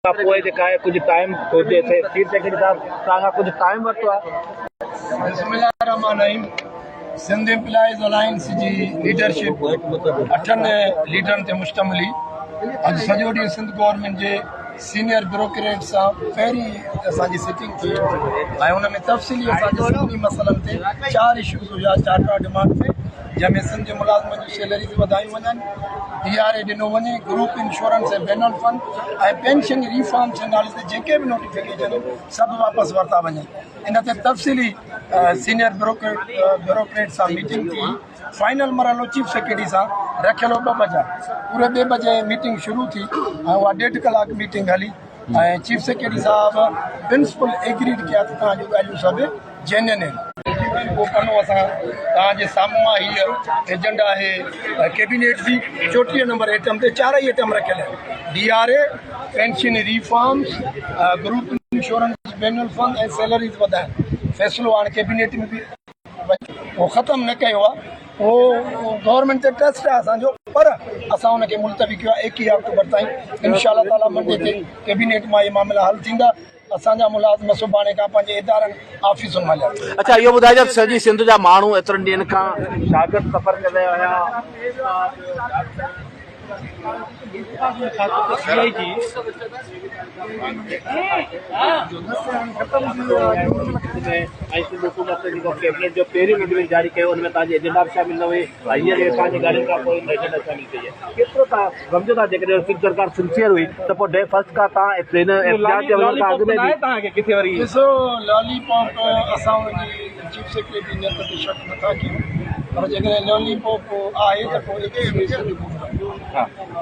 पोइ जेका आहे कुझु टाइम हुजे चीफ सेक्रेटरी साहब तव्हां कुझु टाइम वरितो आहे। बिस्मिल्लाहिर्रहमानिर्रहीम। सिंध एम्प्लॉइज़ अलायंस जी लीडरशिप 8 लीडरनि ते मुश्तमिल हुई। अॼु सॼो ॾींहुं सिंध गवर्नमेंट जे सीनियर ब्यूरोक्रेट सां पहिरीं असांजी सिटिंग थी ऐं हुन में तफ़सीली असांजे सभिनी मसइलनि ते 4 इशूज़ हुआ, 4 डिमांड ते, जंहिंमें सिंध जे मुलाज़िमनि जी सैलरीज़ वधायूं वञनि, DRA ॾिनो वञे, ग्रुप इंश्योरेंस ऐं बैनल फंड ऐं पेंशन रिफॉर्म्स जे नाले ते जेके बि नोटिफिकेशन सभु वापसि वरिता वञनि। इन ते तफ़सीली सीनियर ब्यूरोक्रेट सां मीटिंग थी। फाइनल मरहलो चीफ सेक्रेटरी सां रखियलु 2 बजे, पूरे 2 बजे मीटिंग शुरू थी ऐं उहा 1.5 कलाक मीटिंग हली ऐं चीफ सेक्रेटरी साहब प्रिंसिपल एग्रीड कया त तव्हां जूं ॻाल्हियूं सभु जेन्युइन आहिनि। पोइ पनो असां तव्हांजे साम्हूं आहे, हीअ एजेंडा आहे कैबिनेट जी 34 नंबर आइटम ते 4 ई आइटम रखियल आहिनि। DRA, pension reforms, group insurance, बैनल फंड ऐं सैलरीज़ वधाइण। फ़ैसिलो हाणे कैबिनेट में बि उहो ख़तमु न कयो आहे, उहो गवर्नमेंट ते ट्रस्ट आहे असांजो, पर असां हुनखे मुलतवी कयो आहे 21 अक्टूबर ताईं। इंशाअल्लाह ताला मंडे ते कैबिनेट मां इहे मामला हल थींदा। असांजा मुलाज़िम सुभाणे खां पंहिंजे इदारनि ऑफिसुनि में हलिया। अच्छा, इहो ॿुधाइजो सॼी सिंध जा माण्हू एतिरनि ॾींहंनि खां शागिर्द सफ़र करे हुया, कैबिनेट जो पहिरीं नोटिफिकेशन जारी कयो, हुन में तव्हांजी एजेंडा बि शामिल न हुई, हीअ जेके तव्हांजी ॻाल्हियुनि खां पोइ एजेंडा शामिल कई आहे। केतिरो तव्हां सम्झो था जेकॾहिं सिंध सरकार सिंसियर हुई त पोइ डे फर्स्ट खां तव्हां तव्हांखे किथे वरी ॾिसो, लॉलीपॉप असां हुनजी चीफ सेक्रेटरी ने त शक नथा कयूं, पर जेकॾहिं लॉलीपॉप आहे त पोइ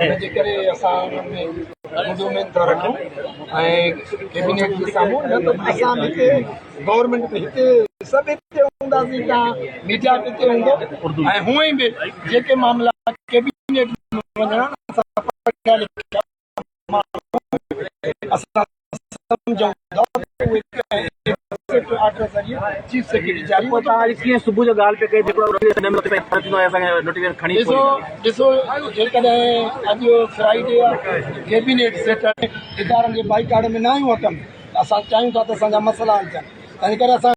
हिनजे करे असां हुन में मुंदुमेन था रखूं ऐं कैबिनेट जे साम्हूं। न त असां हिते गवर्नमेंट में हिते सभु हिते हूंदासीं, तव्हां मीडिया बि हिते हूंदो ऐं हूअं ई बि जेके मामला कैबिनेट में वञणा असां सम्झूं चीफ सेक्रेटरी जारी। कीअं सुबुह जो ॻाल्हि पे कई ॾिसो, जेकॾहिं अॼु फ्राइडे आहे, कैबिनेट सेटरडे इदारनि जे बाइकाट में न आहियूं अचनि, असां चाहियूं था त असांजा मसइला हल थियनि, तंहिं करे असां